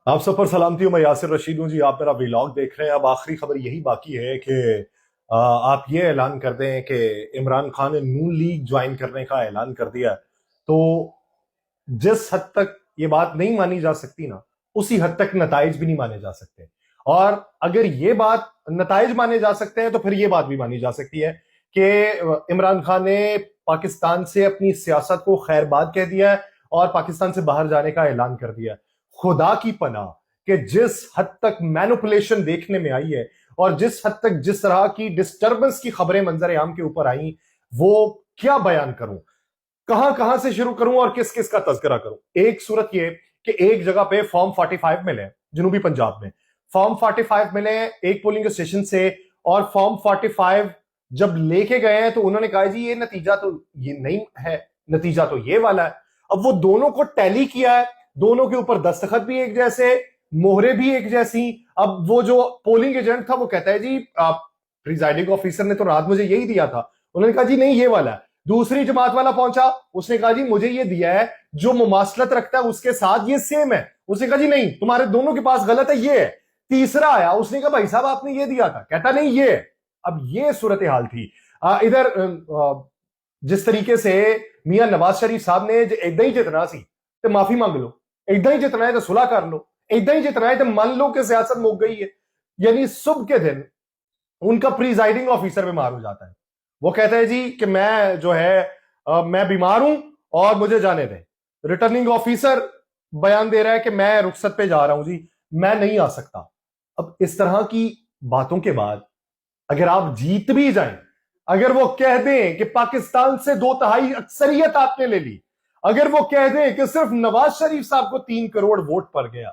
آپ سب پر سلامتی ہوں. میں یاسر رشید ہوں جی. آپ میرا ویلاگ دیکھ رہے ہیں. اب آخری خبر یہی باقی ہے کہ آپ یہ اعلان کر دیں کہ عمران خان نے نون لیگ جوائن کرنے کا اعلان کر دیا. تو جس حد تک یہ بات نہیں مانی جا سکتی نا، اسی حد تک نتائج بھی نہیں مانے جا سکتے. اور اگر یہ بات نتائج مانے جا سکتے ہیں تو پھر یہ بات بھی مانی جا سکتی ہے کہ عمران خان نے پاکستان سے اپنی سیاست کو خیر باد کہہ دیا ہے اور پاکستان سے باہر جانے کا اعلان کر دیا ہے. خدا کی پناہ کہ جس حد تک مینوپولیشن دیکھنے میں آئی ہے اور جس حد تک جس طرح کی ڈسٹربنس کی خبریں منظر عام کے اوپر آئیں، وہ کیا بیان کروں، کہاں سے شروع کروں اور کس کس کا تذکرہ کروں. ایک صورت یہ کہ ایک جگہ پہ فارم 45 ملے جنوبی پنجاب میں، فارم 45 ملے ایک پولنگ اسٹیشن سے، اور فارم 45 جب لے کے گئے ہیں تو انہوں نے کہا جی یہ نتیجہ تو یہ نہیں ہے، نتیجہ تو یہ والا ہے. اب وہ دونوں کو ٹیلی کیا ہے، دونوں کے اوپر دستخط بھی ایک جیسے، مہرے بھی ایک جیسی. اب وہ جو پولنگ ایجنٹ تھا وہ کہتا ہے جی پریزائڈنگ آفیسر نے تو رات مجھے یہی دیا تھا. انہوں نے کہا جی نہیں یہ والا ہے. دوسری جماعت والا پہنچا، اس نے کہا جی مجھے یہ دیا ہے، جو مماثلت رکھتا ہے اس کے ساتھ یہ سیم ہے. اس نے کہا جی نہیں تمہارے دونوں کے پاس غلط ہے، یہ ہے. تیسرا آیا، اس نے کہا بھائی صاحب آپ نے یہ دیا تھا، کہتا نہیں یہ ہے. اب یہ صورتحال تھی. ادھر جس طریقے سے میاں نواز شریف صاحب نے ایدا ہی جتنا سی تو معافی مانگ لو، ایدا ہی جتنا ہے تو صلح کر لو، ایدا ہی جتنا ہے تو مان لو کہ سیاست مک گئی ہے. یعنی صبح کے دن ان کا پریزائڈنگ آفیسر بیمار ہو جاتا ہے، وہ کہتا ہے جی کہ میں جو ہے میں بیمار ہوں اور مجھے جانے دیں. ریٹرننگ آفیسر بیان دے رہا ہے کہ میں رخصت پہ جا رہا ہوں جی، میں نہیں آ سکتا. اب اس طرح کی باتوں کے بعد اگر آپ جیت بھی جائیں، اگر وہ کہہ دیں کہ پاکستان سے 2/3 اکثریت آپ نے لے لی، اگر وہ کہہ دیں کہ صرف نواز شریف صاحب کو 3 کروڑ ووٹ پڑ گیا،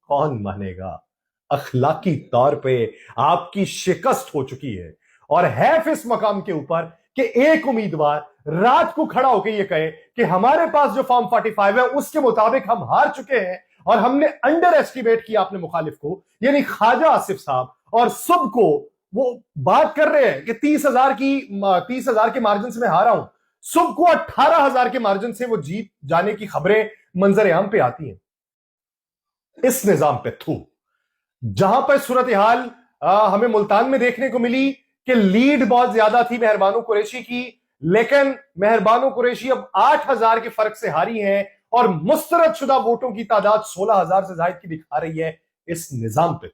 کون مانے گا؟ اخلاقی طور پہ آپ کی شکست ہو چکی ہے. اور حیف اس مقام کے اوپر کہ ایک امیدوار رات کو کھڑا ہو کے یہ کہے کہ ہمارے پاس جو فارم 45 ہے اس کے مطابق ہم ہار چکے ہیں اور ہم نے انڈر ایسٹیمیٹ کیا اپنے مخالف کو، یعنی خواجہ آصف صاحب. اور صبح کو وہ بات کر رہے ہیں کہ 30,000 کے مارجن سے میں ہارا ہوں، صبح کو 18,000 کے مارجن سے وہ جیت جانے کی خبریں منظر عام پہ آتی ہیں. اس نظام پہ جہاں پر صورتحال ہمیں ملتان میں دیکھنے کو ملی کہ لیڈ بہت زیادہ تھی مہربانو قریشی کی، لیکن مہربانو قریشی اب 8,000 کے فرق سے ہاری ہیں اور مسترد شدہ ووٹوں کی تعداد 16,000 سے زائد کی دکھا رہی ہے. اس نظام پہ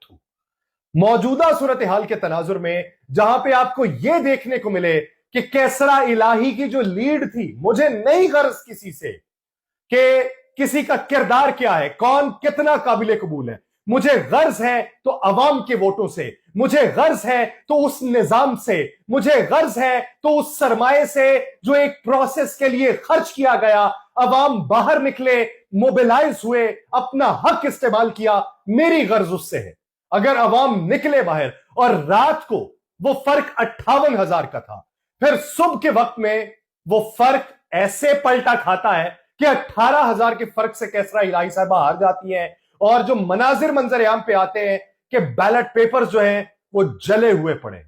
موجودہ صورتحال کے تناظر میں جہاں پہ آپ کو یہ دیکھنے کو ملے کہ کیسرا الہی کی جو لیڈ تھی، مجھے نہیں غرض کسی سے کہ کسی کا کردار کیا ہے، کون کتنا قابل قبول ہے، مجھے غرض ہے تو عوام کے ووٹوں سے، مجھے غرض ہے تو اس نظام سے، مجھے غرض ہے تو اس سرمایہ سے جو ایک پروسیس کے لیے خرچ کیا گیا، عوام باہر نکلے، موبیلائز ہوئے، اپنا حق استعمال کیا. میری غرض اس سے ہے. اگر عوام نکلے باہر اور رات کو وہ فرق 58,000 کا تھا، پھر صبح کے وقت میں وہ فرق ایسے پلٹا کھاتا ہے کہ 18,000 کے فرق سے کیسرا الہی صاحبہ ہار جاتی ہیں. اور جو مناظر منظر عام پہ آتے ہیں کہ بیلٹ پیپرز جو ہیں وہ جلے ہوئے پڑے ہیں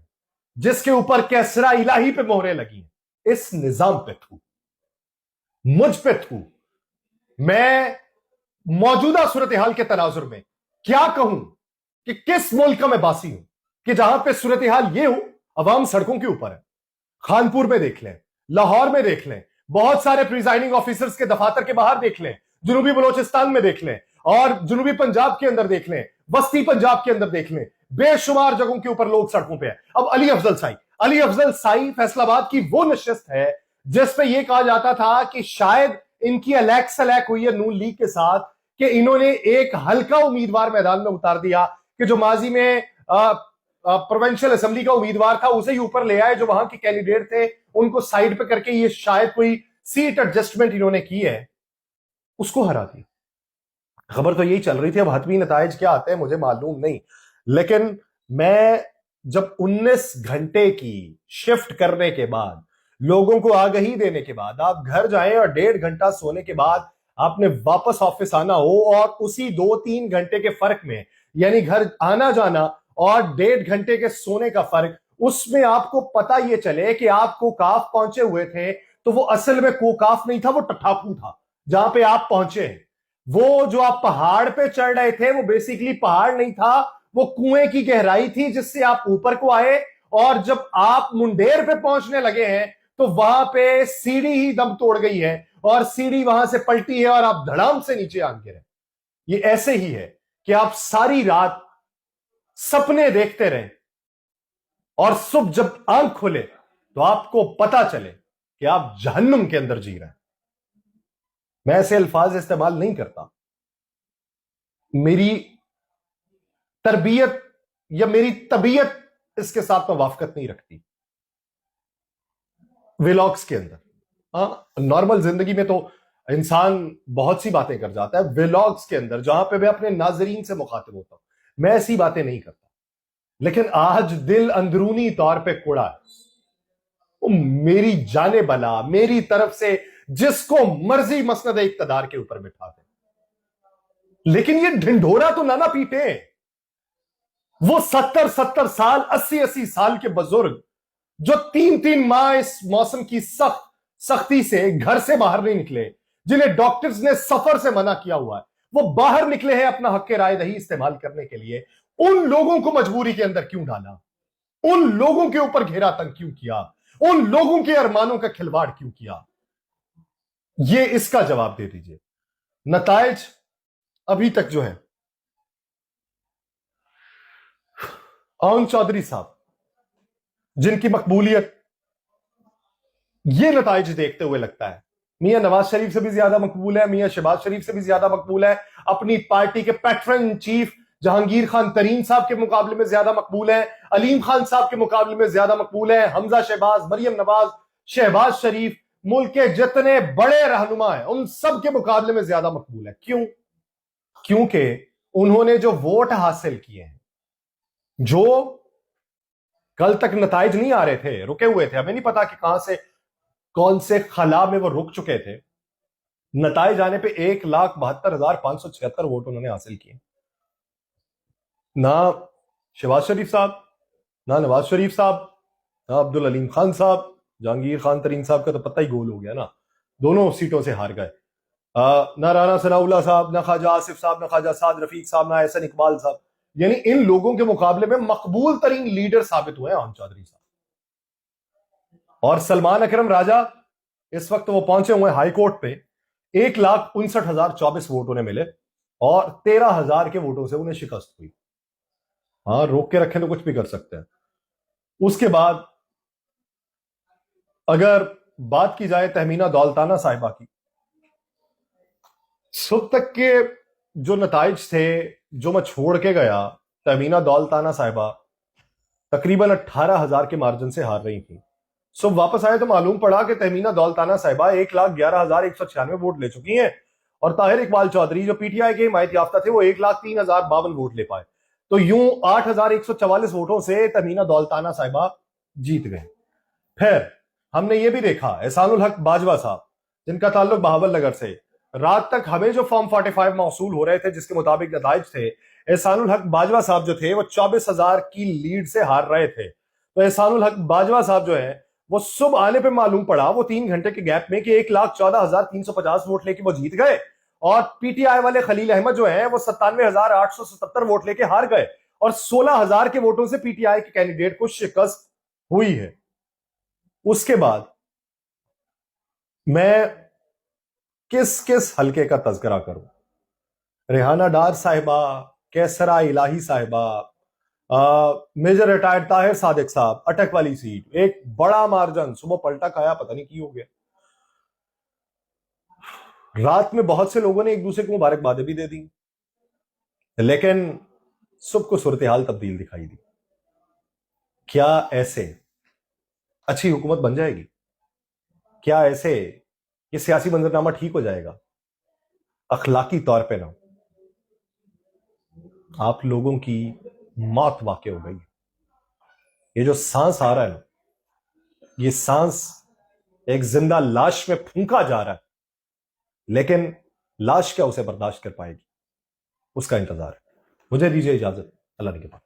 جس کے اوپر کیسرا الہی پہ مہرے لگی ہیں. اس نظام پہ مجھ پہ میں موجودہ صورتحال کے تناظر میں کیا کہوں کہ کس ملک کا میں باسی ہوں کہ جہاں پہ صورتحال یہ ہو، عوام سڑکوں کے اوپر ہے. خانپور میں دیکھ لیں، لاہور میں دیکھ لیں، بہت سارے پریزائڈنگ آفیسرز کے دفاتر کے باہر دیکھ لیں، جنوبی بلوچستان میں دیکھ لیں، اور جنوبی پنجاب کے اندر دیکھ لیں، وسطی پنجاب کے اندر دیکھ لیں، بے شمار جگہوں کے اوپر لوگ سڑکوں پہ ہیں. اب علی افضل سائی فیصل آباد کی وہ نشست ہے جس پہ یہ کہا جاتا تھا کہ شاید ان کی الیک سلیک ہوئی ہے نون لیگ کے ساتھ کہ انہوں نے ایک ہلکا امیدوار میدان میں اتار دیا کہ جو ماضی میں پروونشل اسمبلی کا امیدوار تھا اسے ہی اوپر لے آئے، جو وہاں کے کینڈیڈیٹ تھے ان کو سائیڈ پہ کر کے یہ شاید کوئی سیٹ ایڈجسٹمنٹ انہوں نے کی ہے، اس کو ہرا دیا. خبر تو یہی چل رہی تھی. اب حتمی نتائج کیا آتے ہیں مجھے معلوم نہیں، لیکن میں جب 19 گھنٹے کی شفٹ کرنے کے بعد، لوگوں کو آگہی دینے کے بعد آپ گھر جائیں اور 1.5 گھنٹہ سونے کے بعد آپ نے واپس آفس آنا ہو، اور اسی 2-3 گھنٹے کے فرق میں، یعنی گھر آنا جانا اور 1.5 گھنٹے کے سونے کا فرق، اس میں آپ کو پتا یہ چلے کہ آپ کوکاف پہنچے ہوئے تھے تو وہ اصل میں کوکاف نہیں تھا، وہ ٹٹھاپو تھا جہاں پہ آپ پہنچے ہیں. وہ جو آپ پہاڑ پہ چڑھ رہے تھے وہ بیسیکلی پہاڑ نہیں تھا, وہ کنویں کی گہرائی تھی جس سے آپ اوپر کو آئے, اور جب آپ منڈیر پہ پہنچنے لگے ہیں تو وہاں پہ سیڑھی ہی دم توڑ گئی ہے اور سیڑھی وہاں سے پلٹی ہے اور آپ دھڑام سے نیچے آ گرے. یہ ایسے ہی ہے کہ آپ ساری رات سپنے دیکھتے رہیں اور صبح جب آنکھ کھلے تو آپ کو پتا چلے کہ آپ جہنم کے اندر جی رہے ہیں. میں ایسے الفاظ استعمال نہیں کرتا, میری تربیت یا میری طبیعت اس کے ساتھ موافقت نہیں رکھتی. ویلاگز کے اندر نارمل زندگی میں تو انسان بہت سی باتیں کر جاتا ہے, ویلاگز کے اندر جہاں پہ میں اپنے ناظرین سے مخاطب ہوتا ہوں میں ایسی باتیں نہیں کرتا. لیکن آج دل اندرونی طور پہ کوڑا ہے, میری جانے بلا میری طرف سے جس کو مرضی مسند اقتدار کے اوپر بٹھا دے, لیکن یہ ڈھنڈورا تو نہ پیٹے. وہ 70 سال 80 سال کے بزرگ جو 3 ماہ اس موسم کی سختی سے گھر سے باہر نہیں نکلے, جنہیں ڈاکٹرز نے سفر سے منع کیا ہوا ہے, وہ باہر نکلے ہیں اپنا حق رائے دہی استعمال کرنے کے لیے, ان لوگوں کو مجبوری کے اندر کیوں ڈالا؟ ان لوگوں کے اوپر گھیرا تنگ کیوں کیا؟ ان لوگوں کے ارمانوں کا کھلواڑ کیوں کیا؟ یہ اس کا جواب دے دیجئے. نتائج ابھی تک جو ہے, آون چودھری صاحب جن کی مقبولیت یہ نتائج دیکھتے ہوئے لگتا ہے میاں نواز شریف سے بھی زیادہ مقبول ہے, میاں شہباز شریف سے بھی زیادہ مقبول ہے, اپنی پارٹی کے پیٹرن چیف جہانگیر خان ترین صاحب کے مقابلے میں زیادہ مقبول ہے, علیم خان صاحب کے مقابلے میں زیادہ مقبول ہے, حمزہ شہباز, مریم نواز, شہباز شریف, ملک کے جتنے بڑے رہنما ہیں ان سب کے مقابلے میں زیادہ مقبول ہے. کیوں؟ کیونکہ انہوں نے جو ووٹ حاصل کیے ہیں, جو کل تک نتائج نہیں آ رہے تھے, رکے ہوئے تھے, ہمیں نہیں پتا کہ کہاں سے کون سے خلا میں وہ رک چکے تھے, نتائج آنے پہ 1,72,576 ووٹ انہوں نے حاصل کیے. نہ شہباز شریف صاحب, نہ نواز شریف صاحب, نہ عبدالعلیم خان صاحب, جہانگیر خان ترین صاحب کا تو پتہ ہی گول ہو گیا نا, دونوں سیٹوں سے ہار گئے. نہ رانا ثناء اللہ صاحب, نہ خواجہ آصف صاحب, نہ خواجہ سعد رفیق صاحب, نہ احسن اقبال صاحب, یعنی ان لوگوں کے مقابلے میں مقبول ترین لیڈر ثابت ہوئے ہیں آون چودھری صاحب. اور سلمان اکرم راجہ اس وقت وہ پہنچے ہوئے ہائی کورٹ پہ, 1,59,024 ووٹ انہیں ملے اور 13,000 کے ووٹوں سے انہیں شکست ہوئی. ہاں روک کے رکھیں تو کچھ بھی کر سکتے ہیں. اس کے بعد اگر بات کی جائے تہمینہ دولتانہ صاحبہ کی, صبح تک کے جو نتائج تھے جو میں چھوڑ کے گیا, تہمینہ دولتانہ صاحبہ تقریباً 18,000 کے مارجن سے ہار رہی تھیں. صبح واپس آئے تو معلوم پڑا کہ تہمینہ دولتانہ صاحبہ 1,11,196 ووٹ لے چکی ہیں, اور طاہر اقبال چودھری جو پی ٹی آئی کے حمایت یافتہ تھے وہ 1,03,052 ووٹ لے پائے. تو یوں 8,144 ووٹوں سے تہمینہ دولتانہ صاحبہ جیت گئے. پھر ہم نے یہ بھی دیکھا احسان الحق باجوہ صاحب جن کا تعلق بہاول نگر سے, رات تک ہمیں جو فارم 45 موصول ہو رہے تھے جس کے مطابق نتائج تھے, احسان الحق باجوہ صاحب جو تھے وہ 24,000 کی لیڈ سے ہار رہے تھے. تو احسان الحق باجوہ صاحب جو ہے وہ صبح آنے پہ معلوم پڑا وہ 3 گھنٹے کے گیپ میں کہ 1,14,350 ووٹ لے کے وہ جیت گئے, اور پی ٹی آئی والے خلیل احمد جو ہیں وہ 97,877 ووٹ لے کے ہار گئے, اور 16,000 کے ووٹوں سے پی ٹی آئی کے کینڈیڈیٹ کو شکست ہوئی ہے. اس کے بعد میں کس حلقے کا تذکرہ کروں؟ ریحانہ ڈار صاحبہ, کیسرا الہی صاحبہ, میجر ریٹائرڈ طاہر صادق صاحب, اٹک والی سیٹ, ایک بڑا مارجن, صبح پلٹا کھایا, پتہ نہیں کی ہو گیا. رات میں بہت سے لوگوں نے ایک دوسرے کو مبارکبادیں بھی دے دی, لیکن صبح کو صورتحال تبدیل دکھائی دی. کیا ایسے اچھی حکومت بن جائے گی؟ کیا ایسے یہ سیاسی منظرنامہ ٹھیک ہو جائے گا؟ اخلاقی طور پہ نہ, آپ لوگوں کی موت واقع ہو گئی. یہ جو سانس آ رہا ہے نا, یہ سانس ایک زندہ لاش میں پھونکا جا رہا ہے, لیکن لاش کیا اسے برداشت کر پائے گی؟ اس کا انتظار ہے. مجھے دیجیے اجازت, اللہ نے کے پاس.